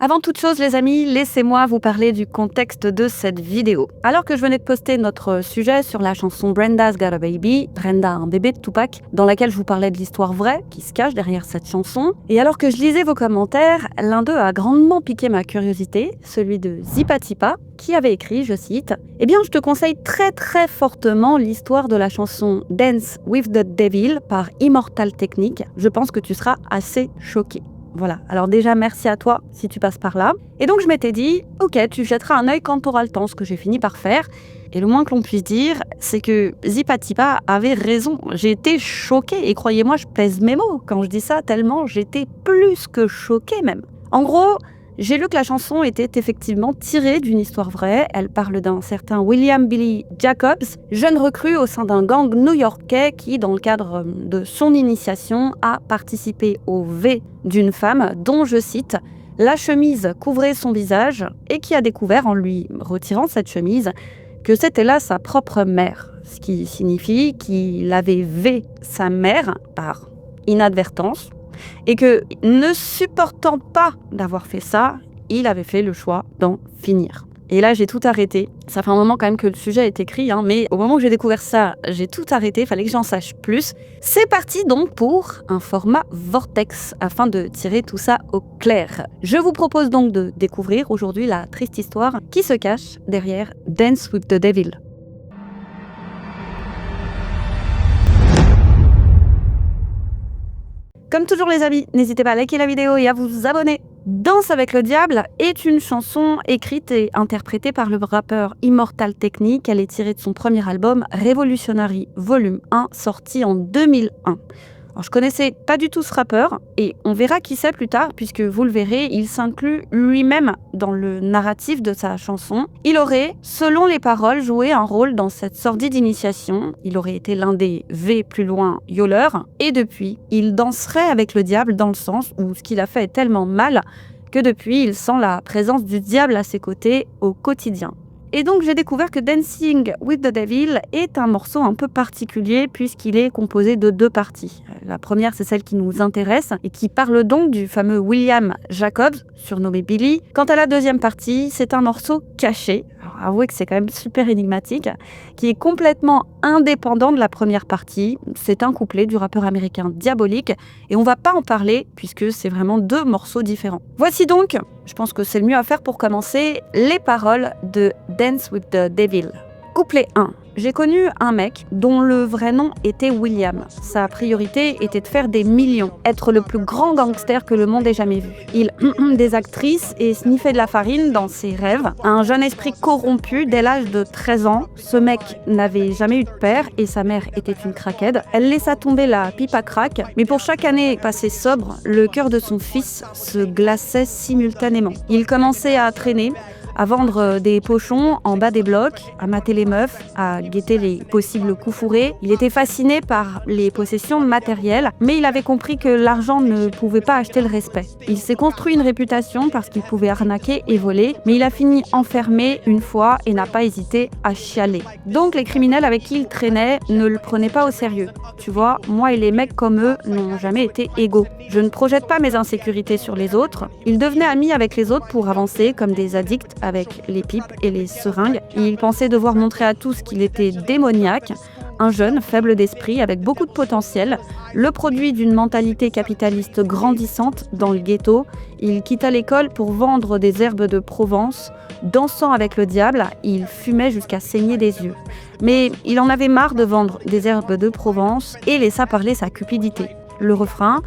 Avant toute chose, les amis, laissez-moi vous parler du contexte de cette vidéo. Alors que je venais de poster notre sujet sur la chanson Brenda's Got a Baby, Brenda a un bébé de Tupac, dans laquelle je vous parlais de l'histoire vraie qui se cache derrière cette chanson, et alors que je lisais vos commentaires, l'un d'eux a grandement piqué ma curiosité, celui de Zipatipa, qui avait écrit, je cite, « Eh bien, je te conseille très très fortement l'histoire de la chanson Dance with the Devil par Immortal Technique. Je pense que tu seras assez choqué. » Voilà, alors déjà merci à toi si tu passes par là. Et donc je m'étais dit, ok, tu jetteras un œil quand tu auras le temps, ce que j'ai fini par faire. Et le moins que l'on puisse dire, c'est que Zipatipa avait raison. J'ai été choquée, et croyez-moi, je pèse mes mots quand je dis ça, tellement j'étais plus que choquée même. En gros, j'ai lu que la chanson était effectivement tirée d'une histoire vraie. Elle parle d'un certain William Billy Jacobs, jeune recrue au sein d'un gang new-yorkais qui, dans le cadre de son initiation, a participé au V d'une femme dont, je cite, « la chemise couvrait son visage » et qui a découvert, en lui retirant cette chemise, que c'était là sa propre mère. Ce qui signifie qu'il avait V sa mère par inadvertance. Et que, ne supportant pas d'avoir fait ça, il avait fait le choix d'en finir. Et là, j'ai tout arrêté. Ça fait un moment quand même que le sujet est écrit, mais au moment où j'ai découvert ça, j'ai tout arrêté, il fallait que j'en sache plus. C'est parti donc pour un format Vortex, afin de tirer tout ça au clair. Je vous propose donc de découvrir aujourd'hui la triste histoire qui se cache derrière Dance with the Devil. Comme toujours les amis, n'hésitez pas à liker la vidéo et à vous abonner. Danse avec le diable est une chanson écrite et interprétée par le rappeur Immortal Technique. Elle est tirée de son premier album Revolutionary Volume 1, sorti en 2001. Alors, je connaissais pas du tout ce rappeur et on verra qui c'est plus tard puisque vous le verrez, il s'inclut lui-même dans le narratif de sa chanson. Il aurait, selon les paroles, joué un rôle dans cette sordide initiation. Il aurait été l'un des V plus loin yoleurs et depuis, il danserait avec le diable dans le sens où ce qu'il a fait est tellement mal que depuis, il sent la présence du diable à ses côtés au quotidien. Et donc j'ai découvert que Dancing with the Devil est un morceau un peu particulier puisqu'il est composé de deux parties. La première, c'est celle qui nous intéresse et qui parle donc du fameux William Jacobs, surnommé Billy. Quant à la deuxième partie, c'est un morceau caché, alors avouez que c'est quand même super énigmatique, qui est complètement indépendant de la première partie. C'est un couplet du rappeur américain Diabolique et on va pas en parler puisque c'est vraiment deux morceaux différents. Voici donc, je pense que c'est le mieux à faire pour commencer, les paroles de Dance with the Devil. Couplet 1. J'ai connu un mec dont le vrai nom était William. Sa priorité était de faire des millions, être le plus grand gangster que le monde ait jamais vu. Il des actrices et sniffait de la farine dans ses rêves. Un jeune esprit corrompu dès l'âge de 13 ans. Ce mec n'avait jamais eu de père et sa mère était une craquette. Elle laissa tomber la pipe à crack, mais pour chaque année passée sobre, le cœur de son fils se glaçait simultanément. Il commençait à traîner, à vendre des pochons en bas des blocs, à mater les meufs, à guetter les possibles coups fourrés. Il était fasciné par les possessions matérielles, mais il avait compris que l'argent ne pouvait pas acheter le respect. Il s'est construit une réputation parce qu'il pouvait arnaquer et voler, mais il a fini enfermé une fois et n'a pas hésité à chialer. Donc les criminels avec qui il traînait ne le prenaient pas au sérieux. Tu vois, moi et les mecs comme eux n'ont jamais été égaux. Je ne projette pas mes insécurités sur les autres. Ils devenaient amis avec les autres pour avancer comme des addicts avec les pipes et les seringues. Il pensait devoir montrer à tous qu'il était démoniaque, un jeune faible d'esprit avec beaucoup de potentiel, le produit d'une mentalité capitaliste grandissante dans le ghetto. Il quitta l'école pour vendre des herbes de Provence. Dansant avec le diable, il fumait jusqu'à saigner des yeux. Mais il en avait marre de vendre des herbes de Provence et laissa parler sa cupidité. Le refrain: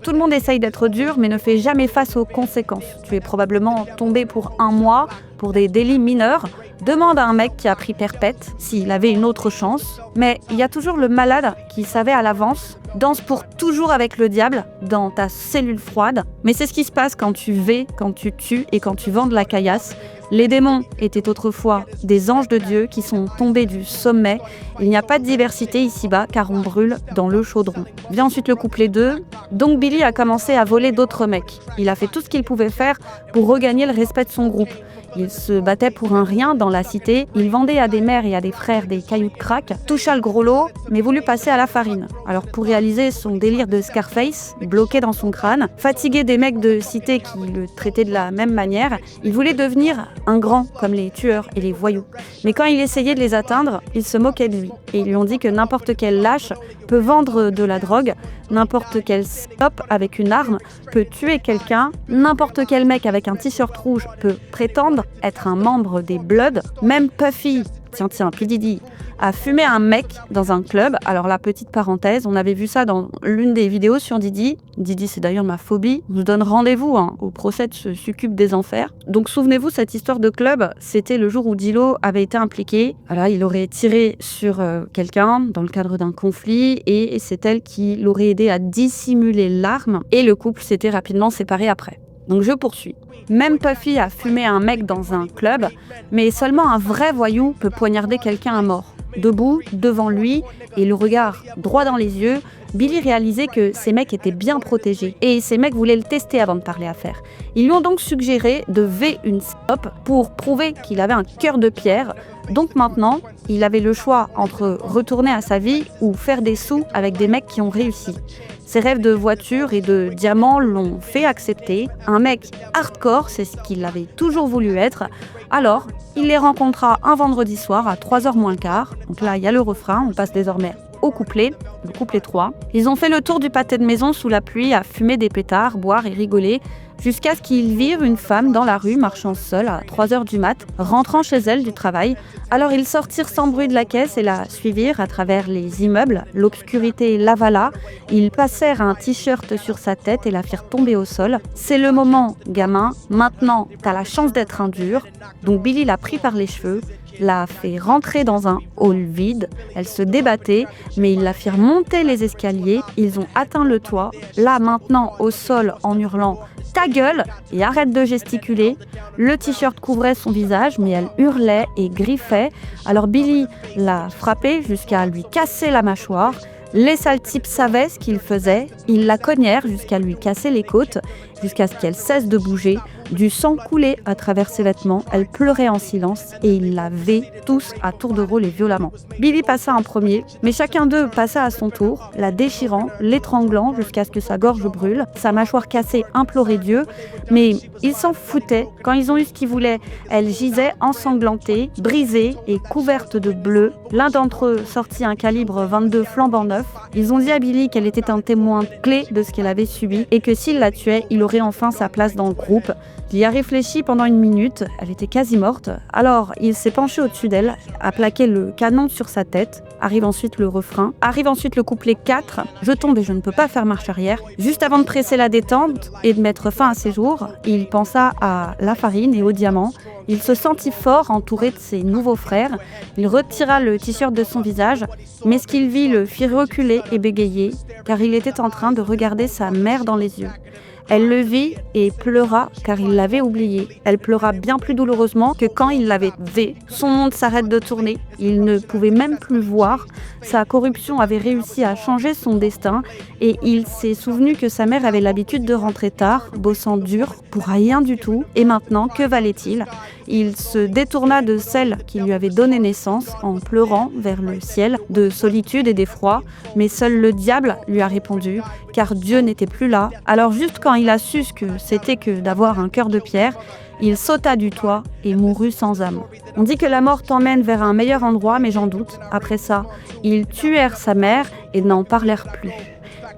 tout le monde essaye d'être dur, mais ne fait jamais face aux conséquences. Tu es probablement tombé pour un mois pour des délits mineurs. Demande à un mec qui a pris perpète s'il avait une autre chance. Mais il y a toujours le malade qui savait à l'avance. Danse pour toujours avec le diable dans ta cellule froide. Mais c'est ce qui se passe quand tu vais, quand tu tues et quand tu vends de la caillasse. Les démons étaient autrefois des anges de Dieu qui sont tombés du sommet. Il n'y a pas de diversité ici-bas car on brûle dans le chaudron. Vient ensuite le couplet 2. Donc Billy a commencé à voler d'autres mecs. Il a fait tout ce qu'il pouvait faire pour regagner le respect de son groupe. Il Il se battait pour un rien dans la cité. Il vendait à des mères et à des frères des cailloux de crack, toucha le gros lot, mais voulut passer à la farine. Alors pour réaliser son délire de Scarface, bloqué dans son crâne, fatigué des mecs de cité qui le traitaient de la même manière, il voulait devenir un grand comme les tueurs et les voyous. Mais quand il essayait de les atteindre, ils se moquaient de lui. Et ils lui ont dit que n'importe quel lâche peut vendre de la drogue, n'importe quel stop avec une arme peut tuer quelqu'un, n'importe quel mec avec un t-shirt rouge peut prétendre être un membre des Bloods, même Puffy, tiens, P. Diddy, a fumé un mec dans un club. Alors la petite parenthèse, on avait vu ça dans l'une des vidéos sur Diddy. Diddy, c'est d'ailleurs ma phobie. Je vous donne rendez-vous au procès de ce succube des enfers. Donc souvenez-vous, cette histoire de club, c'était le jour où Dilo avait été impliqué. Voilà, il aurait tiré sur quelqu'un dans le cadre d'un conflit et c'est elle qui l'aurait aidé à dissimuler l'arme et le couple s'était rapidement séparé après. Donc je poursuis. Même Puffy a fumé un mec dans un club, mais seulement un vrai voyou peut poignarder quelqu'un à mort. Debout, devant lui, et le regard droit dans les yeux, Billy réalisait que ces mecs étaient bien protégés. Et ces mecs voulaient le tester avant de parler affaires. Ils lui ont donc suggéré de V une stop pour prouver qu'il avait un cœur de pierre. Donc maintenant, il avait le choix entre retourner à sa vie ou faire des sous avec des mecs qui ont réussi. Ses rêves de voiture et de diamants l'ont fait accepter. Un mec hardcore, c'est ce qu'il avait toujours voulu être. Alors, il les rencontra un vendredi soir à 3h moins le quart. Donc là, il y a le refrain, on passe désormais au couplet, le couplet 3. Ils ont fait le tour du pâté de maison sous la pluie à fumer des pétards, boire et rigoler, jusqu'à ce qu'ils virent une femme dans la rue marchant seule à 3h du mat, rentrant chez elle du travail. Alors ils sortirent sans bruit de la caisse et la suivirent à travers les immeubles. L'obscurité l'avala. Ils passèrent un t-shirt sur sa tête et la firent tomber au sol. C'est le moment, gamin. Maintenant, t'as la chance d'être un dur. Donc Billy l'a pris par les cheveux, l'a fait rentrer dans un hall vide. Elle se débattait, mais ils la firent monter les escaliers. Ils ont atteint le toit. Là, maintenant, au sol, en hurlant « Ta gueule !» et « Arrête de gesticuler !» Le t-shirt couvrait son visage, mais elle hurlait et griffait. Alors Billy l'a frappée jusqu'à lui casser la mâchoire. Les sales types savaient ce qu'ils faisaient. Ils la cognèrent jusqu'à lui casser les côtes, jusqu'à ce qu'elle cesse de bouger. Du sang coulait à travers ses vêtements. Elle pleurait en silence et ils la vêtaient tous à tour de rôle et violemment. Billy passa en premier, mais chacun d'eux passa à son tour, la déchirant, l'étranglant jusqu'à ce que sa gorge brûle. Sa mâchoire cassée implorait Dieu, mais ils s'en foutaient. Quand ils ont eu ce qu'ils voulaient, elle gisait ensanglantée, brisée et couverte de bleu. L'un d'entre eux sortit un calibre 22 flambant neuf. Ils ont dit à Billy qu'elle était un témoin clé de ce qu'elle avait subi et que s'il la tuait, il aurait enfin sa place dans le groupe. Il y a réfléchi pendant 1 minute, elle était quasi morte. Alors, il s'est penché au-dessus d'elle, a plaqué le canon sur sa tête. Arrive ensuite le refrain. Arrive ensuite le couplet 4. Je tombe et je ne peux pas faire marche arrière. Juste avant de presser la détente et de mettre fin à ses jours, il pensa à la farine et au diamant. Il se sentit fort, entouré de ses nouveaux frères. Il retira le t-shirt de son visage, mais ce qu'il vit le fit reculer et bégayer, car il était en train de regarder sa mère dans les yeux. Elle le vit et pleura car il l'avait oubliée. Elle pleura bien plus douloureusement que quand il l'avait vue. Son monde s'arrête de tourner. Il ne pouvait même plus voir. Sa corruption avait réussi à changer son destin et il s'est souvenu que sa mère avait l'habitude de rentrer tard, bossant dur pour rien du tout. Et maintenant, que valait-il ? Il se détourna de celle qui lui avait donné naissance en pleurant vers le ciel de solitude et d'effroi. Mais seul le diable lui a répondu, car Dieu n'était plus là. Alors juste quand il a su ce que c'était que d'avoir un cœur de pierre, il sauta du toit et mourut sans âme. On dit que la mort t'emmène vers un meilleur endroit, mais j'en doute. Après ça, ils tuèrent sa mère et n'en parlèrent plus.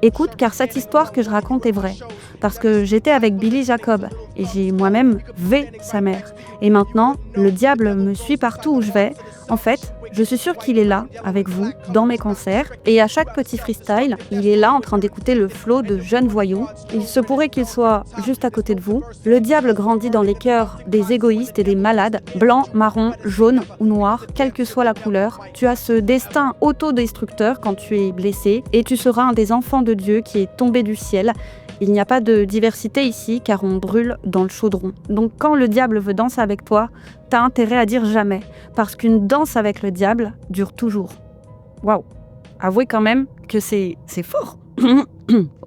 Écoute, car cette histoire que je raconte est vraie. Parce que j'étais avec Billy Jacob et j'ai moi-même vu sa mère. Et maintenant, le diable me suit partout où je vais. En fait, je suis sûre qu'il est là, avec vous, dans mes concerts. Et à chaque petit freestyle, il est là en train d'écouter le flot de jeunes voyous. Il se pourrait qu'il soit juste à côté de vous. Le diable grandit dans les cœurs des égoïstes et des malades, blancs, marrons, jaunes ou noirs, quelle que soit la couleur. Tu as ce destin autodestructeur quand tu es blessé et tu seras un des enfants de Dieu qui est tombé du ciel. Il n'y a pas de diversité ici car on brûle dans le chaudron. Donc quand le diable veut danser avec toi, t'as intérêt à dire jamais. Parce qu'une danse avec le diable dure toujours. Waouh. Avouez quand même que c'est fort.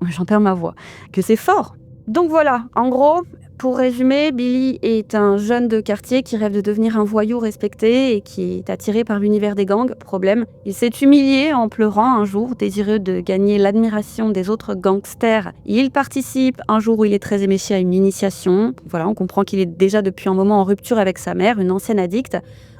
J'en perds ma voix. Que c'est fort. Donc voilà, en gros, Pour résumer, Billy est un jeune de quartier qui rêve de devenir un voyou respecté et qui est attiré par l'univers des gangs. Problème, il s'est humilié en pleurant un jour, désireux de gagner l'admiration des autres gangsters. Il participe un jour où il est très éméché à une initiation. Voilà, on comprend qu'il est déjà depuis un moment en rupture avec sa mère, une ancienne addicte.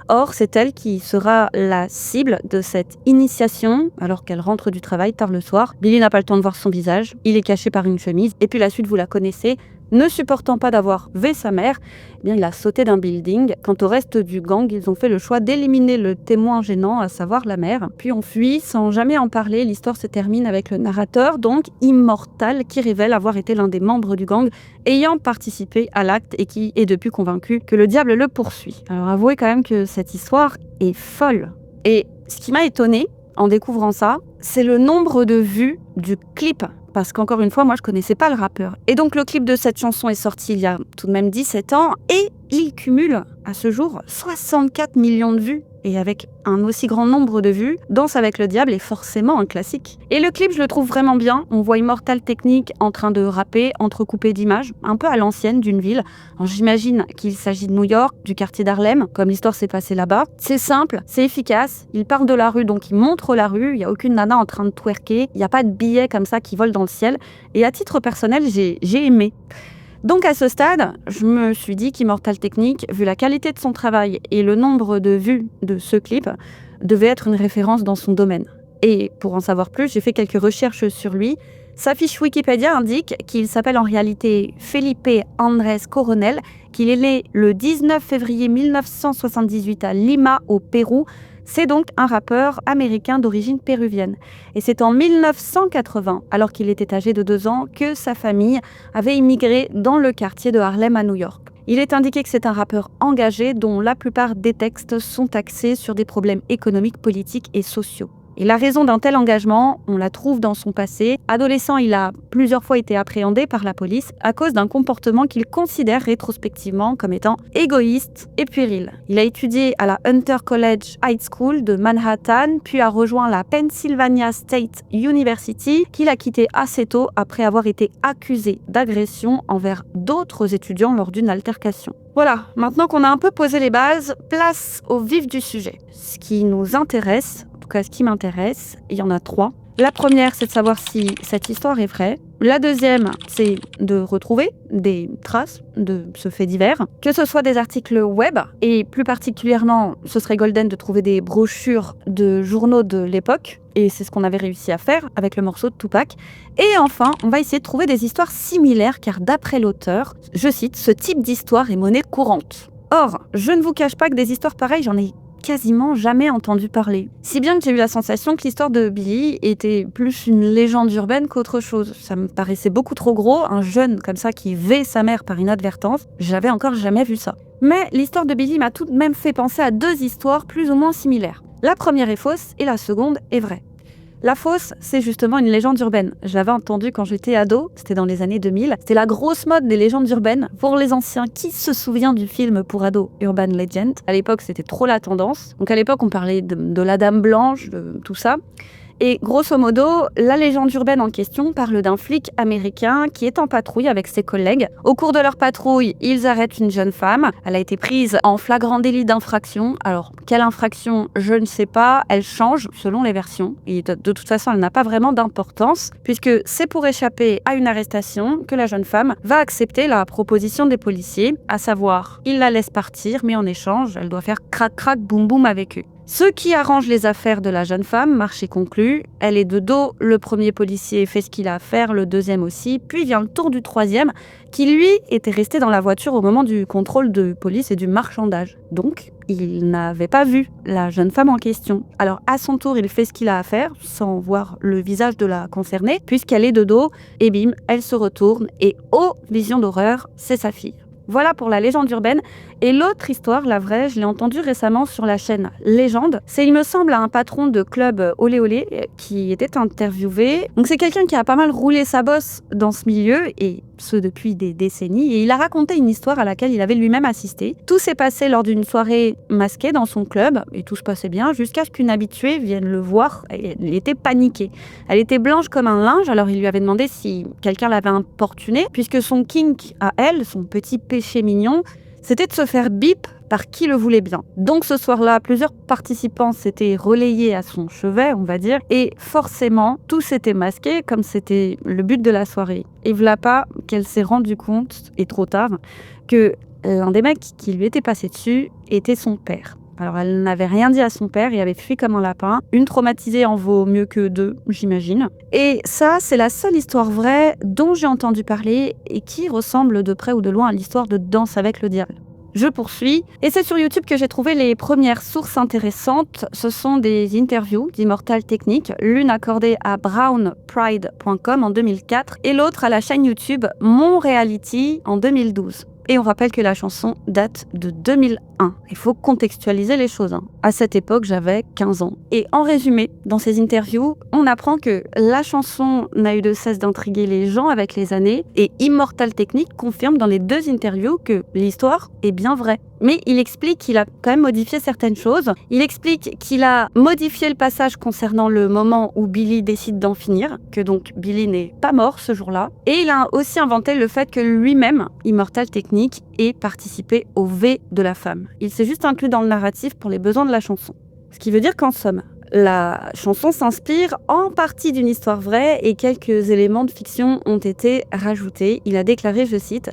Or, c'est elle qui sera la cible de cette initiation alors qu'elle rentre du travail tard le soir. Billy n'a pas le temps de voir son visage, il est caché par une chemise, et puis la suite vous la connaissez. Ne supportant pas d'avoir vu sa mère, eh bien, il a sauté d'un building. Quant au reste du gang, ils ont fait le choix d'éliminer le témoin gênant, à savoir la mère. Puis on fuit sans jamais en parler. L'histoire se termine avec le narrateur, donc Immortal, qui révèle avoir été l'un des membres du gang ayant participé à l'acte et qui est depuis convaincu que le diable le poursuit. Alors avouez quand même que cette histoire est folle. Et ce qui m'a étonnée en découvrant ça, c'est le nombre de vues du clip. Parce qu'encore une fois, moi, je connaissais pas le rappeur. Et donc, le clip de cette chanson est sorti il y a tout de même 17 ans et il cumule, à ce jour, 64 millions de vues. Et avec un aussi grand nombre de vues, Danse avec le diable est forcément un classique. Et le clip, je le trouve vraiment bien. On voit Immortal Technique en train de rapper, entrecoupé d'images, un peu à l'ancienne d'une ville. Alors, j'imagine qu'il s'agit de New York, du quartier d'Harlem, comme l'histoire s'est passée là-bas. C'est simple, c'est efficace. Il parle de la rue, donc il montre la rue. Il n'y a aucune nana en train de twerker. Il n'y a pas de billets comme ça qui volent dans le ciel. Et à titre personnel, j'ai aimé. Donc à ce stade, je me suis dit qu'Immortal Technique, vu la qualité de son travail et le nombre de vues de ce clip, devait être une référence dans son domaine. Et pour en savoir plus, j'ai fait quelques recherches sur lui. Sa fiche Wikipédia indique qu'il s'appelle en réalité Felipe Andrés Coronel, qu'il est né le 19 février 1978 à Lima, au Pérou. C'est donc un rappeur américain d'origine péruvienne. Et c'est en 1980, alors qu'il était âgé de 2 ans, que sa famille avait immigré dans le quartier de Harlem à New York. Il est indiqué que c'est un rappeur engagé dont la plupart des textes sont axés sur des problèmes économiques, politiques et sociaux. Et la raison d'un tel engagement, on la trouve dans son passé. Adolescent, il a plusieurs fois été appréhendé par la police à cause d'un comportement qu'il considère rétrospectivement comme étant égoïste et puéril. Il a étudié à la Hunter College High School de Manhattan, puis a rejoint la Pennsylvania State University, qu'il a quitté assez tôt après avoir été accusé d'agression envers d'autres étudiants lors d'une altercation. Voilà, maintenant qu'on a un peu posé les bases, place au vif du sujet. Ce qui nous intéresse, ce qui m'intéresse, il y en a 3. La première, c'est de savoir si cette histoire est vraie. La deuxième, c'est de retrouver des traces de ce fait divers, que ce soit des articles web, et plus particulièrement, ce serait golden de trouver des brochures de journaux de l'époque, et c'est ce qu'on avait réussi à faire avec le morceau de Tupac. Et enfin, on va essayer de trouver des histoires similaires, car d'après l'auteur, je cite, « ce type d'histoire est monnaie courante ». Or, je ne vous cache pas que des histoires pareilles, j'en ai quasiment jamais entendu parler. Si bien que j'ai eu la sensation que l'histoire de Billy était plus une légende urbaine qu'autre chose. Ça me paraissait beaucoup trop gros, un jeune comme ça qui vait sa mère par inadvertance. J'avais encore jamais vu ça. Mais l'histoire de Billy m'a tout de même fait penser à 2 histoires plus ou moins similaires. La première est fausse et la seconde est vraie. La fausse, c'est justement une légende urbaine. Je l'avais entendue quand j'étais ado, c'était dans les années 2000. C'était la grosse mode des légendes urbaines. Pour les anciens, qui se souvient du film pour ados Urban Legend? À l'époque, c'était trop la tendance. Donc à l'époque, on parlait de la Dame Blanche, de tout ça. Et grosso modo, la légende urbaine en question parle d'un flic américain qui est en patrouille avec ses collègues. Au cours de leur patrouille, ils arrêtent une jeune femme. Elle a été prise en flagrant délit d'infraction. Alors, quelle infraction, je ne sais pas. Elle change selon les versions. Et de toute façon, elle n'a pas vraiment d'importance, puisque c'est pour échapper à une arrestation que la jeune femme va accepter la proposition des policiers, à savoir, ils la laissent partir, mais en échange, elle doit faire crac-crac, boum-boum avec eux. Ce qui arrange les affaires de la jeune femme, marché conclu, elle est de dos, le premier policier fait ce qu'il a à faire, le deuxième aussi, puis vient le tour du troisième, qui lui était resté dans la voiture au moment du contrôle de police et du marchandage. Donc, il n'avait pas vu la jeune femme en question. Alors, à son tour, il fait ce qu'il a à faire, sans voir le visage de la concernée, puisqu'elle est de dos, et bim, elle se retourne, et oh, vision d'horreur, c'est sa fille. Voilà pour la légende urbaine. Et l'autre histoire, la vraie, je l'ai entendue récemment sur la chaîne Légende. C'est, il me semble, un patron de club Olé Olé qui était interviewé. Donc c'est quelqu'un qui a pas mal roulé sa bosse dans ce milieu et ce depuis des décennies, et il a raconté une histoire à laquelle il avait lui-même assisté. Tout s'est passé lors d'une soirée masquée dans son club, et tout se passait bien, jusqu'à ce qu'une habituée vienne le voir. Elle était paniquée. Elle était blanche comme un linge, alors il lui avait demandé si quelqu'un l'avait importunée, puisque son kink à elle, son petit péché mignon, c'était de se faire bip par qui le voulait bien. Donc ce soir-là, plusieurs participants s'étaient relayés à son chevet, on va dire, et forcément, tout s'était masqué comme c'était le but de la soirée. Et voilà pas qu'elle s'est rendue compte, et trop tard, que l'un des mecs qui lui était passé dessus était son père. Alors elle n'avait rien dit à son père et avait fui comme un lapin. Une traumatisée en vaut mieux que deux, j'imagine. Et ça, c'est la seule histoire vraie dont j'ai entendu parler et qui ressemble de près ou de loin à l'histoire de Danse avec le diable. Je poursuis, et c'est sur YouTube que j'ai trouvé les premières sources intéressantes. Ce sont des interviews d'Immortal Technique, l'une accordée à brownpride.com en 2004 et l'autre à la chaîne YouTube Mon Reality en 2012. Et on rappelle que la chanson date de 2001. Il faut contextualiser les choses. À cette époque, j'avais 15 ans. Et en résumé, dans ces interviews, on apprend que la chanson n'a eu de cesse d'intriguer les gens avec les années. Et Immortal Technique confirme dans les deux interviews que l'histoire est bien vraie. Mais il explique qu'il a quand même modifié certaines choses. Il explique qu'il a modifié le passage concernant le moment où Billy décide d'en finir, que donc Billy n'est pas mort ce jour-là. Et il a aussi inventé le fait que lui-même, Immortal Technique, ait participé au V de la femme. Il s'est juste inclus dans le narratif pour les besoins de la chanson. Ce qui veut dire qu'en somme, la chanson s'inspire en partie d'une histoire vraie et quelques éléments de fiction ont été rajoutés. Il a déclaré, je cite,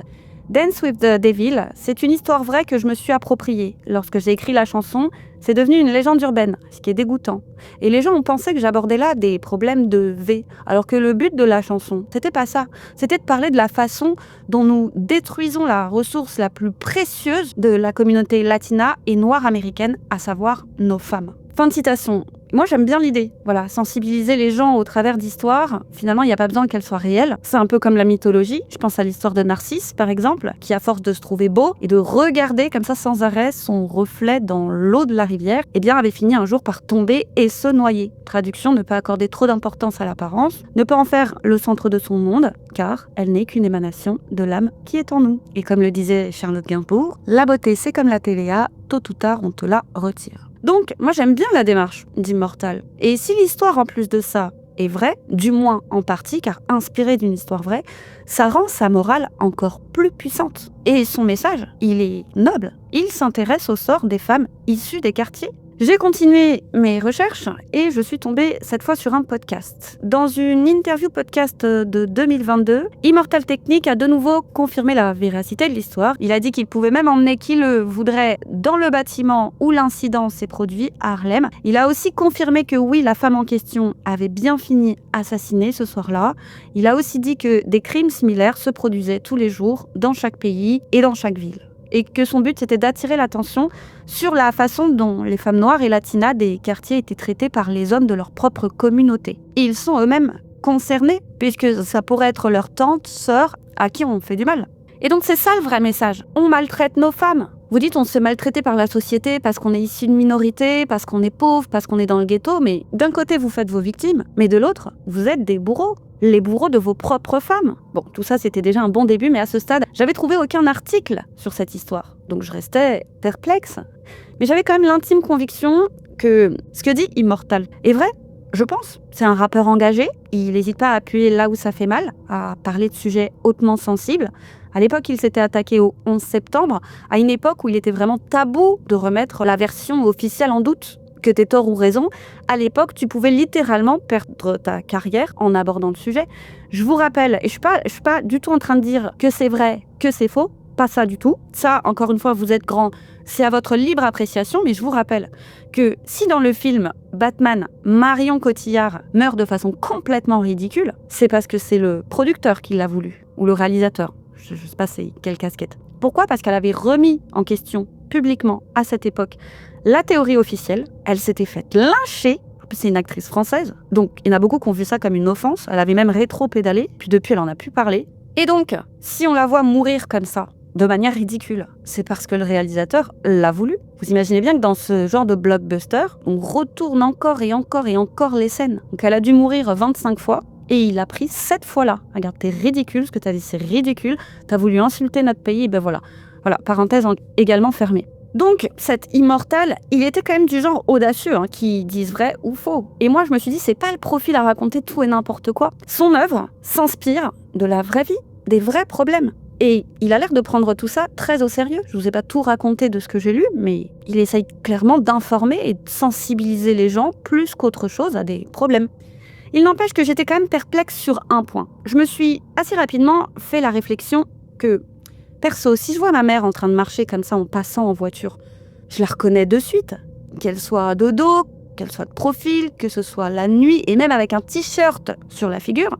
Dance with the Devil, c'est une histoire vraie que je me suis appropriée. Lorsque j'ai écrit la chanson, c'est devenu une légende urbaine, ce qui est dégoûtant. Et les gens ont pensé que j'abordais là des problèmes de V, alors que le but de la chanson, c'était pas ça. C'était de parler de la façon dont nous détruisons la ressource la plus précieuse de la communauté latina et noire américaine, à savoir nos femmes. Fin de citation. Moi, j'aime bien l'idée. Voilà, sensibiliser les gens au travers d'histoires. Finalement, il n'y a pas besoin qu'elles soient réelles. C'est un peu comme la mythologie. Je pense à l'histoire de Narcisse, par exemple, qui, à force de se trouver beau et de regarder comme ça sans arrêt son reflet dans l'eau de la rivière, eh bien, avait fini un jour par tomber et se noyer. Traduction, ne pas accorder trop d'importance à l'apparence, ne pas en faire le centre de son monde, car elle n'est qu'une émanation de l'âme qui est en nous. Et comme le disait Charlotte Gainsbourg, la beauté, c'est comme la TVA, tôt ou tard, on te la retire. Donc, moi j'aime bien la démarche d'Immortal. Et si l'histoire en plus de ça est vraie, du moins en partie, car inspirée d'une histoire vraie, ça rend sa morale encore plus puissante. Et son message, il est noble. Il s'intéresse au sort des femmes issues des quartiers. J'ai continué mes recherches et je suis tombée cette fois sur un podcast. Dans une interview podcast de 2022, Immortal Technique a de nouveau confirmé la véracité de l'histoire. Il a dit qu'il pouvait même emmener qui le voudrait dans le bâtiment où l'incident s'est produit à Harlem. Il a aussi confirmé que oui, la femme en question avait bien fini assassinée ce soir-là. Il a aussi dit que des crimes similaires se produisaient tous les jours dans chaque pays et dans chaque ville. Et que son but, c'était d'attirer l'attention sur la façon dont les femmes noires et latinas des quartiers étaient traitées par les hommes de leur propre communauté. Et ils sont eux-mêmes concernés, puisque ça pourrait être leur tante, sœur, à qui on fait du mal. Et donc c'est ça le vrai message. On maltraite nos femmes. Vous dites on se fait maltraiter par la société parce qu'on est issu de minorité, parce qu'on est pauvre, parce qu'on est dans le ghetto, mais d'un côté vous faites vos victimes, mais de l'autre, vous êtes des bourreaux. Les bourreaux de vos propres femmes. Bon, tout ça, c'était déjà un bon début, mais à ce stade, j'avais trouvé aucun article sur cette histoire. Donc je restais perplexe. Mais j'avais quand même l'intime conviction que ce que dit Immortal est vrai, je pense. C'est un rappeur engagé, il n'hésite pas à appuyer là où ça fait mal, à parler de sujets hautement sensibles. À l'époque, il s'était attaqué au 11 septembre, à une époque où il était vraiment tabou de remettre la version officielle en doute. Que t'aies tort ou raison, à l'époque, tu pouvais littéralement perdre ta carrière en abordant le sujet. Je vous rappelle, et je suis pas du tout en train de dire que c'est vrai, que c'est faux, pas ça du tout. Ça, encore une fois, vous êtes grand, c'est à votre libre appréciation, mais je vous rappelle que si dans le film Batman, Marion Cotillard meurt de façon complètement ridicule, c'est parce que c'est le producteur qui l'a voulu, ou le réalisateur, je sais pas c'est quelle casquette. Pourquoi ? Parce qu'elle avait remis en question publiquement à cette époque la théorie officielle, elle s'était faite lyncher. C'est une actrice française, donc il y en a beaucoup qui ont vu ça comme une offense. Elle avait même rétro-pédalé, puis depuis elle en a plus parlé. Et donc, si on la voit mourir comme ça, de manière ridicule, c'est parce que le réalisateur l'a voulu. Vous imaginez bien que dans ce genre de blockbuster, on retourne encore et encore et encore les scènes. Donc elle a dû mourir 25 fois. Et il a pris cette fois-là. Regarde, t'es ridicule, ce que t'as dit, c'est ridicule. T'as voulu insulter notre pays, et ben voilà. Voilà, parenthèse également fermée. Donc, cet immortal, il était quand même du genre audacieux, qui dise vrai ou faux. Et moi, je me suis dit, c'est pas le profil à raconter tout et n'importe quoi. Son œuvre s'inspire de la vraie vie, des vrais problèmes. Et il a l'air de prendre tout ça très au sérieux. Je vous ai pas tout raconté de ce que j'ai lu, mais il essaye clairement d'informer et de sensibiliser les gens plus qu'autre chose à des problèmes. Il n'empêche que j'étais quand même perplexe sur un point. Je me suis assez rapidement fait la réflexion que, perso, si je vois ma mère en train de marcher comme ça en passant en voiture, je la reconnais de suite. Qu'elle soit de dos, qu'elle soit de profil, que ce soit la nuit et même avec un t-shirt sur la figure.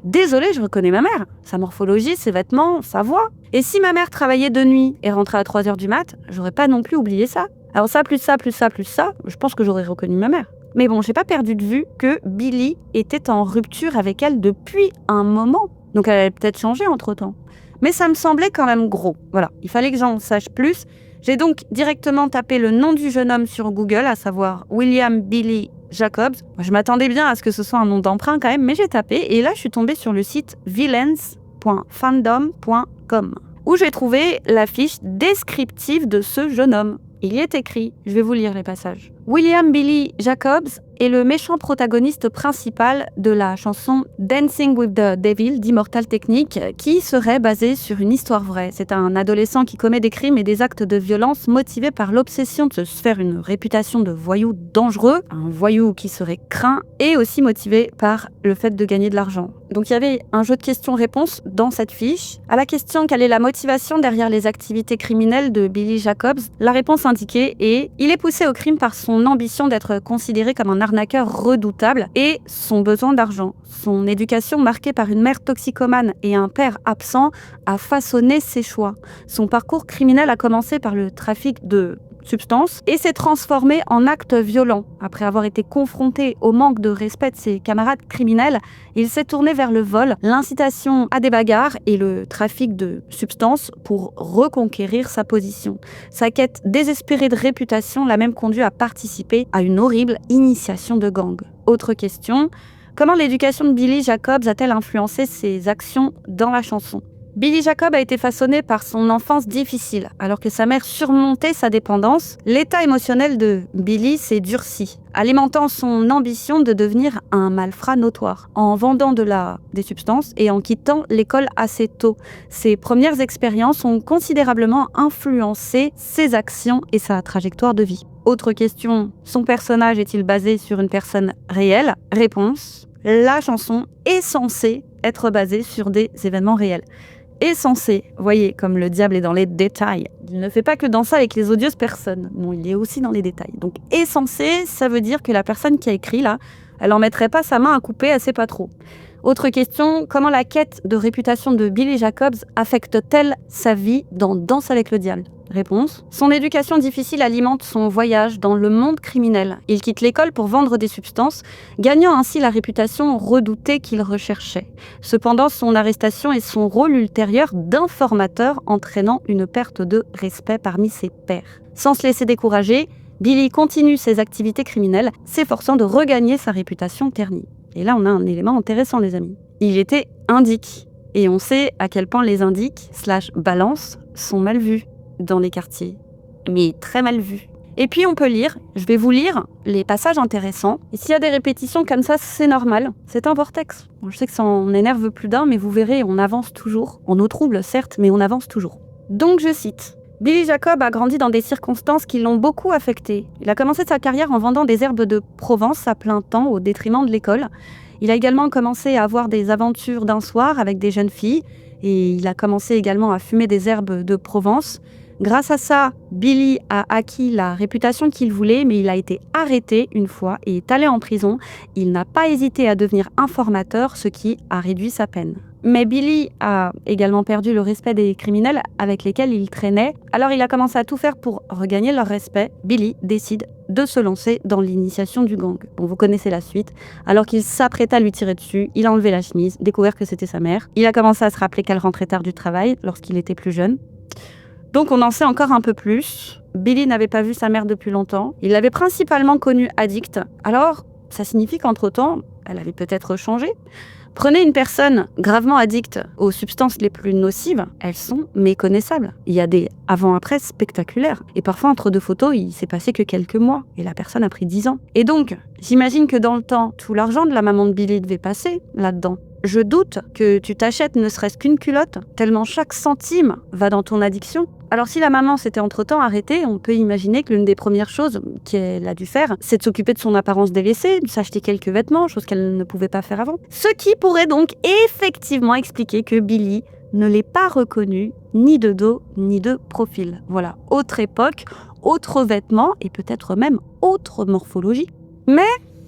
Désolée, je reconnais ma mère. Sa morphologie, ses vêtements, sa voix. Et si ma mère travaillait de nuit et rentrait à 3h du mat, j'aurais pas non plus oublié ça. Alors ça, plus ça, plus ça, plus ça, je pense que j'aurais reconnu ma mère. Mais bon, j'ai pas perdu de vue que Billy était en rupture avec elle depuis un moment. Donc elle avait peut-être changé entre-temps. Mais ça me semblait quand même gros. Voilà, il fallait que j'en sache plus. J'ai donc directement tapé le nom du jeune homme sur Google, à savoir William Billy Jacobs. Je m'attendais bien à ce que ce soit un nom d'emprunt quand même, mais j'ai tapé et là je suis tombée sur le site villains.fandom.com où j'ai trouvé la fiche descriptive de ce jeune homme. Il y est écrit, je vais vous lire les passages. William Billy Jacobs est le méchant protagoniste principal de la chanson Dancing with the Devil d'Immortal Technique, qui serait basée sur une histoire vraie. C'est un adolescent qui commet des crimes et des actes de violence motivés par l'obsession de se faire une réputation de voyou dangereux, un voyou qui serait craint, et aussi motivé par le fait de gagner de l'argent. Donc il y avait un jeu de questions-réponses dans cette fiche. À la question quelle est la motivation derrière les activités criminelles de Billy Jacobs, la réponse indiquée est « Il est poussé au crime par son ambition d'être considéré comme un arnaqueur redoutable et son besoin d'argent. Son éducation marquée par une mère toxicomane et un père absent a façonné ses choix. Son parcours criminel a commencé par le trafic de substance et s'est transformé en acte violent. Après avoir été confronté au manque de respect de ses camarades criminels, il s'est tourné vers le vol, l'incitation à des bagarres et le trafic de substances pour reconquérir sa position. Sa quête désespérée de réputation l'a même conduit à participer à une horrible initiation de gang. Autre question, comment l'éducation de Billy Jacobs a-t-elle influencé ses actions dans la chanson ? Billy Jacob a été façonné par son enfance difficile. Alors que sa mère surmontait sa dépendance, l'état émotionnel de Billy s'est durci, alimentant son ambition de devenir un malfrat notoire, en vendant des substances et en quittant l'école assez tôt. Ses premières expériences ont considérablement influencé ses actions et sa trajectoire de vie. Autre question, son personnage est-il basé sur une personne réelle ? Réponse, la chanson est censée être basée sur des événements réels. Est censé, voyez, comme le diable est dans les détails. Il ne fait pas que danser avec les odieuses personnes. Non, il est aussi dans les détails. Donc, est censé, ça veut dire que la personne qui a écrit là, elle en mettrait pas sa main à couper, elle sait pas trop. Autre question, comment la quête de réputation de Billy Jacobs affecte-t-elle sa vie dans Danse avec le diable ? Réponse, son éducation difficile alimente son voyage dans le monde criminel. Il quitte l'école pour vendre des substances, gagnant ainsi la réputation redoutée qu'il recherchait. Cependant, son arrestation et son rôle ultérieur d'informateur entraînant une perte de respect parmi ses pairs. Sans se laisser décourager, Billy continue ses activités criminelles, s'efforçant de regagner sa réputation ternie. Et là, on a un élément intéressant, les amis. Il était indique. Et on sait à quel point les indiques / balances sont mal vus dans les quartiers. Mais très mal vus. Et puis on peut lire, je vais vous lire les passages intéressants. Et s'il y a des répétitions comme ça, c'est normal. C'est un vortex. Bon, je sais que ça en énerve plus d'un, mais vous verrez, on avance toujours. En eau trouble, certes, mais on avance toujours. Donc je cite. Billy Jacob a grandi dans des circonstances qui l'ont beaucoup affecté. Il a commencé sa carrière en vendant des herbes de Provence à plein temps au détriment de l'école. Il a également commencé à avoir des aventures d'un soir avec des jeunes filles et il a commencé également à fumer des herbes de Provence. Grâce à ça, Billy a acquis la réputation qu'il voulait, mais il a été arrêté une fois et est allé en prison. Il n'a pas hésité à devenir informateur, ce qui a réduit sa peine. Mais Billy a également perdu le respect des criminels avec lesquels il traînait. Alors il a commencé à tout faire pour regagner leur respect. Billy décide de se lancer dans l'initiation du gang. Bon, vous connaissez la suite. Alors qu'il s'apprêtait à lui tirer dessus, il a enlevé la chemise, découvert que c'était sa mère. Il a commencé à se rappeler qu'elle rentrait tard du travail lorsqu'il était plus jeune. Donc on en sait encore un peu plus. Billy n'avait pas vu sa mère depuis longtemps. Il l'avait principalement connue addict. Alors, ça signifie qu'entre-temps, elle avait peut-être changé. Prenez une personne gravement addicte aux substances les plus nocives, elles sont méconnaissables. Il y a des avant-après spectaculaires. Et parfois, entre deux photos, il s'est passé que quelques mois. Et la personne a pris 10 ans. Et donc, j'imagine que dans le temps, tout l'argent de la maman de Billy devait passer là-dedans. Je doute que tu t'achètes ne serait-ce qu'une culotte, tellement chaque centime va dans ton addiction. Alors si la maman s'était entre-temps arrêtée, on peut imaginer que l'une des premières choses qu'elle a dû faire, c'est de s'occuper de son apparence délaissée, de s'acheter quelques vêtements, chose qu'elle ne pouvait pas faire avant. Ce qui pourrait donc effectivement expliquer que Billy ne l'ait pas reconnu, ni de dos, ni de profil. Voilà, autre époque, autres vêtements et peut-être même autre morphologie. Mais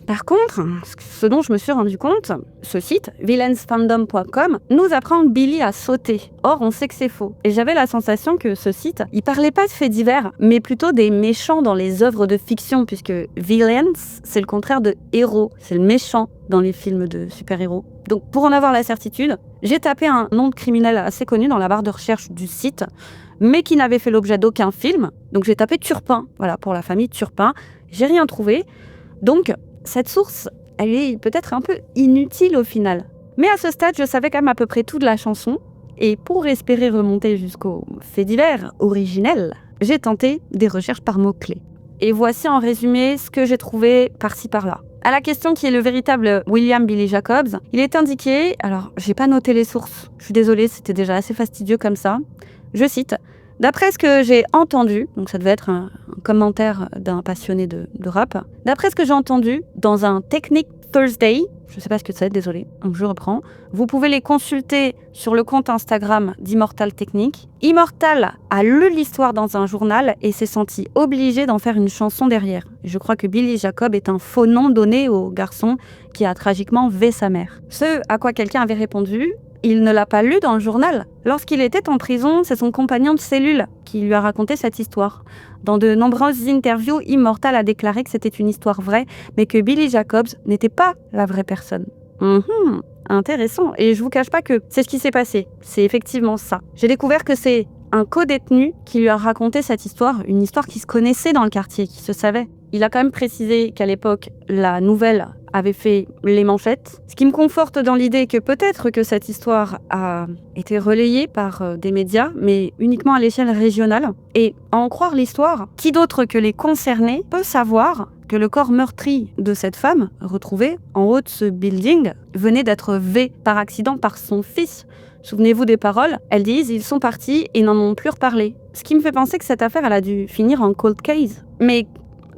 par contre, ce dont je me suis rendu compte, ce site, villainsfandom.com, nous apprend que Billy a sauté. Or, on sait que c'est faux. Et j'avais la sensation que ce site, il parlait pas de faits divers, mais plutôt des méchants dans les œuvres de fiction, puisque villains, c'est le contraire de héros. C'est le méchant dans les films de super-héros. Donc, pour en avoir la certitude, j'ai tapé un nom de criminel assez connu dans la barre de recherche du site, mais qui n'avait fait l'objet d'aucun film. Donc, j'ai tapé Turpin. Voilà, pour la famille Turpin. J'ai rien trouvé. Donc, cette source, elle est peut-être un peu inutile au final. Mais à ce stade, je savais quand même à peu près tout de la chanson. Et pour espérer remonter jusqu'au fait divers originel, j'ai tenté des recherches par mots-clés. Et voici en résumé ce que j'ai trouvé par-ci par-là. À la question qui est le véritable William Billy Jacobs, il est indiqué, alors j'ai pas noté les sources, je suis désolée, c'était déjà assez fastidieux comme ça. Je cite: d'après ce que j'ai entendu, donc ça devait être un commentaire d'un passionné de rap, d'après ce que j'ai entendu dans un Technic Thursday, je sais pas ce que c'est, désolé, donc je reprends, vous pouvez les consulter sur le compte Instagram d'Immortal Technique. Immortal a lu l'histoire dans un journal et s'est senti obligé d'en faire une chanson derrière. Je crois que Billy Jacob est un faux nom donné au garçon qui a tragiquement V sa mère. Ce à quoi quelqu'un avait répondu: il ne l'a pas lu dans le journal. Lorsqu'il était en prison, c'est son compagnon de cellule qui lui a raconté cette histoire. Dans de nombreuses interviews, Immortal a déclaré que c'était une histoire vraie, mais que Billy Jacobs n'était pas la vraie personne. Intéressant. Et je vous cache pas que c'est ce qui s'est passé. C'est effectivement ça. J'ai découvert que c'est un co-détenu qui lui a raconté cette histoire, une histoire qui se connaissait dans le quartier, qui se savait. Il a quand même précisé qu'à l'époque, la nouvelle avait fait les manchettes, ce qui me conforte dans l'idée que peut-être que cette histoire a été relayée par des médias, mais uniquement à l'échelle régionale. Et à en croire l'histoire, qui d'autre que les concernés peut savoir que le corps meurtri de cette femme, retrouvé en haut de ce building, venait d'être V par accident par son fils. Souvenez-vous des paroles, elles disent « ils sont partis et n'en ont plus reparlé ». Ce qui me fait penser que cette affaire, elle a dû finir en cold case. Mais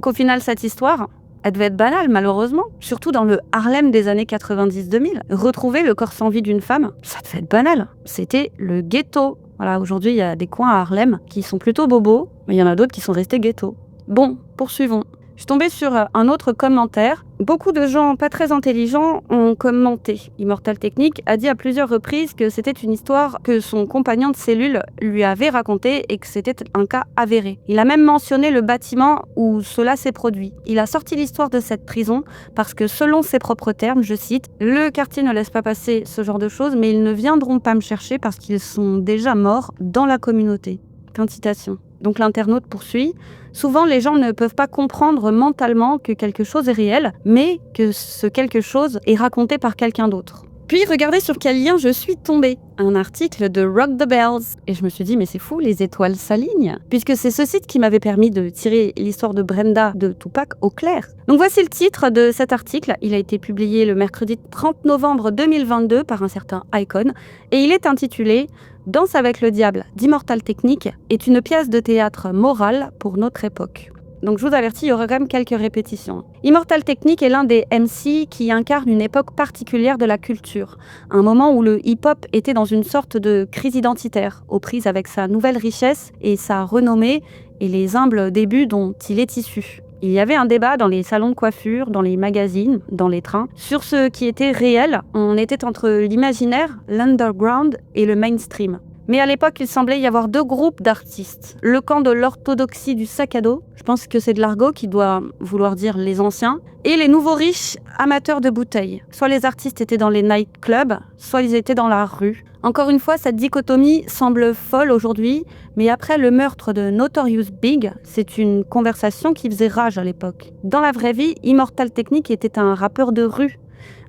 qu'au final, cette histoire, elle devait être banale, malheureusement. Surtout dans le Harlem des années 90-2000. Retrouver le corps sans vie d'une femme, ça devait être banal. C'était le ghetto. Voilà, aujourd'hui, il y a des coins à Harlem qui sont plutôt bobos, mais il y en a d'autres qui sont restés ghetto. Bon, poursuivons. Je suis tombée sur un autre commentaire. Beaucoup de gens pas très intelligents ont commenté. Immortal Technique a dit à plusieurs reprises que c'était une histoire que son compagnon de cellule lui avait racontée et que c'était un cas avéré. Il a même mentionné le bâtiment où cela s'est produit. Il a sorti l'histoire de cette prison parce que selon ses propres termes, je cite, « le quartier ne laisse pas passer ce genre de choses, mais ils ne viendront pas me chercher parce qu'ils sont déjà morts dans la communauté. » Fin de citation. Donc l'internaute poursuit. Souvent, les gens ne peuvent pas comprendre mentalement que quelque chose est réel, mais que ce quelque chose est raconté par quelqu'un d'autre. Puis, regardez sur quel lien je suis tombée. Un article de Rock the Bells. Et je me suis dit, mais c'est fou, les étoiles s'alignent. Puisque c'est ce site qui m'avait permis de tirer l'histoire de Brenda de Tupac au clair. Donc voici le titre de cet article. Il a été publié le mercredi 30 novembre 2022 par un certain Icon. Et il est intitulé « Danse avec le diable d'Immortal Technique est une pièce de théâtre morale pour notre époque ». Donc je vous avertis, il y aura quand même quelques répétitions. Immortal Technique est l'un des MC qui incarne une époque particulière de la culture. Un moment où le hip-hop était dans une sorte de crise identitaire, aux prises avec sa nouvelle richesse et sa renommée et les humbles débuts dont il est issu. Il y avait un débat dans les salons de coiffure, dans les magazines, dans les trains, sur ce qui était réel. On était entre l'imaginaire, l'underground et le mainstream. Mais à l'époque, il semblait y avoir deux groupes d'artistes. Le camp de l'orthodoxie du sac à dos, je pense que c'est de l'argot qui doit vouloir dire les anciens, et les nouveaux riches amateurs de bouteilles. Soit les artistes étaient dans les nightclubs, soit ils étaient dans la rue. Encore une fois, cette dichotomie semble folle aujourd'hui, mais après le meurtre de Notorious Big, c'est une conversation qui faisait rage à l'époque. Dans la vraie vie, Immortal Technique était un rappeur de rue.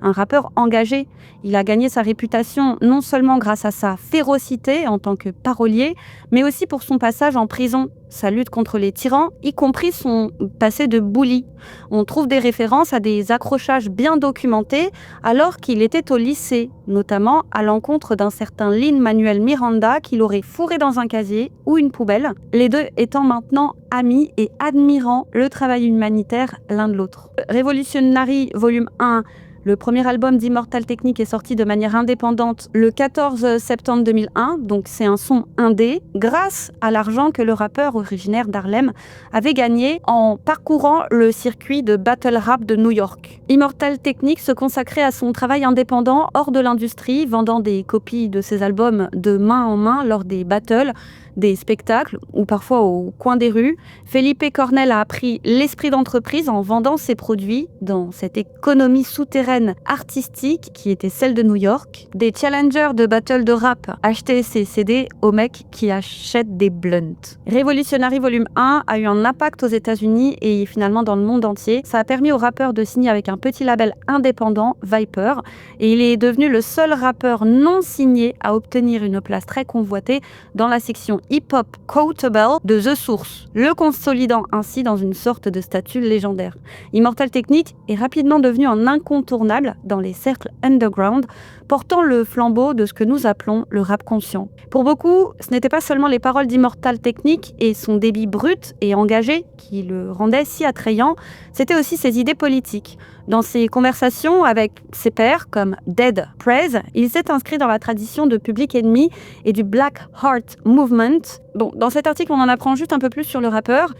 un rappeur engagé. Il a gagné sa réputation non seulement grâce à sa férocité en tant que parolier, mais aussi pour son passage en prison, sa lutte contre les tyrans, y compris son passé de bully. On trouve des références à des accrochages bien documentés alors qu'il était au lycée, notamment à l'encontre d'un certain Lin-Manuel Miranda qu'il aurait fourré dans un casier ou une poubelle, les deux étant maintenant amis et admirant le travail humanitaire l'un de l'autre. Revolutionary Volume 1, le premier album d'Immortal Technique est sorti de manière indépendante le 14 septembre 2001, donc c'est un son indé, grâce à l'argent que le rappeur originaire d'Harlem avait gagné en parcourant le circuit de battle rap de New York. Immortal Technique se consacrait à son travail indépendant hors de l'industrie, vendant des copies de ses albums de main en main lors des battles, des spectacles ou parfois au coin des rues. Felipe Cornell a appris l'esprit d'entreprise en vendant ses produits dans cette économie souterraine artistique qui était celle de New York. Des challengers de battle de rap achetaient ses CD aux mecs qui achètent des blunts. Revolutionary Volume 1 a eu un impact aux États-Unis et finalement dans le monde entier. Ça a permis au rappeur de signer avec un petit label indépendant, Viper, et il est devenu le seul rappeur non signé à obtenir une place très convoitée dans la section hip-hop Quotable de The Source, le consolidant ainsi dans une sorte de statut légendaire. Immortal Technique est rapidement devenu un incontournable dans les cercles underground, portant le flambeau de ce que nous appelons le rap conscient. Pour beaucoup, ce n'était pas seulement les paroles d'Immortal Technique et son débit brut et engagé qui le rendaient si attrayant, c'était aussi ses idées politiques. Dans ses conversations avec ses pairs, comme Dead Prez, il s'est inscrit dans la tradition de Public Enemy et du Black Heart Movement. Bon, dans cet article, on en apprend juste un peu plus sur le rappeur,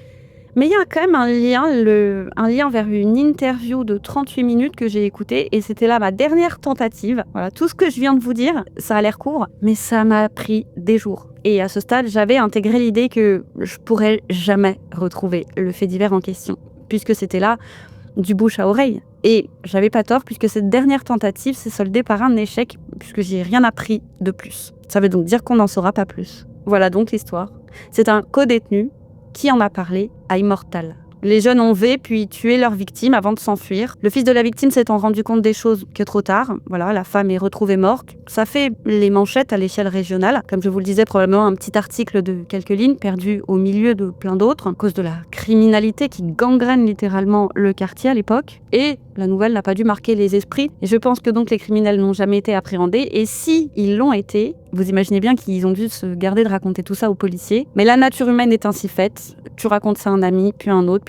mais il y a quand même un lien vers une interview de 38 minutes que j'ai écoutée, et c'était là ma dernière tentative. Voilà, tout ce que je viens de vous dire, ça a l'air court, mais ça m'a pris des jours. Et à ce stade, j'avais intégré l'idée que je pourrais jamais retrouver le fait divers en question, puisque c'était là du bouche à oreille. Et j'avais pas tort, puisque cette dernière tentative s'est soldée par un échec, puisque j'ai rien appris de plus. Ça veut donc dire qu'on n'en saura pas plus. Voilà donc l'histoire. C'est un co-détenu qui en a parlé à Immortal. Les jeunes ont puis tué leur victime avant de s'enfuir. Le fils de la victime s'étant rendu compte des choses que trop tard. Voilà, la femme est retrouvée morte. Ça fait les manchettes à l'échelle régionale. Comme je vous le disais, probablement un petit article de quelques lignes perdu au milieu de plein d'autres à cause de la criminalité qui gangrène littéralement le quartier à l'époque. Et la nouvelle n'a pas dû marquer les esprits. Et je pense que donc les criminels n'ont jamais été appréhendés. Et si ils l'ont été, vous imaginez bien qu'ils ont dû se garder de raconter tout ça aux policiers. Mais la nature humaine est ainsi faite. Tu racontes ça à un ami, puis un autre,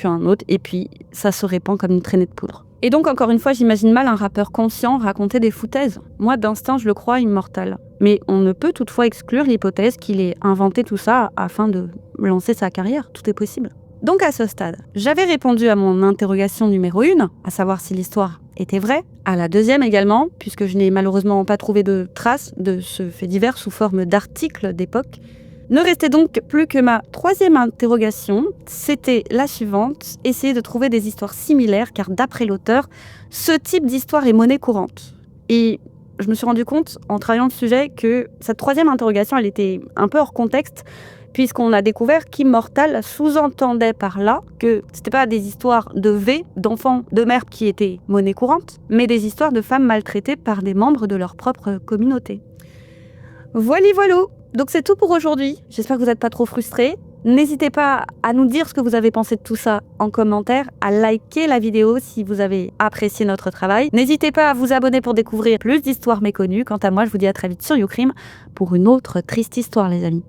et puis ça se répand comme une traînée de poudre. Et donc, encore une fois, j'imagine mal un rappeur conscient raconter des foutaises. Moi, d'instinct, je le crois Immortal. Mais on ne peut toutefois exclure l'hypothèse qu'il ait inventé tout ça afin de lancer sa carrière. Tout est possible. Donc, à ce stade, j'avais répondu à mon interrogation numéro 1, à savoir si l'histoire était vraie. À la deuxième également, puisque je n'ai malheureusement pas trouvé de traces de ce fait divers sous forme d'articles d'époque. Ne restait donc plus que ma troisième interrogation, c'était la suivante, essayer de trouver des histoires similaires, car d'après l'auteur, ce type d'histoire est monnaie courante. Et je me suis rendu compte, en travaillant le sujet, que cette troisième interrogation, elle était un peu hors contexte, puisqu'on a découvert qu'Immortal sous-entendait par là que c'était pas des histoires de V, d'enfants, de mères qui étaient monnaie courante, mais des histoires de femmes maltraitées par des membres de leur propre communauté. Voilà. Donc c'est tout pour aujourd'hui. J'espère que vous n'êtes pas trop frustrés. N'hésitez pas à nous dire ce que vous avez pensé de tout ça en commentaire, à liker la vidéo si vous avez apprécié notre travail. N'hésitez pas à vous abonner pour découvrir plus d'histoires méconnues. Quant à moi, je vous dis à très vite sur YouCrime pour une autre triste histoire, les amis.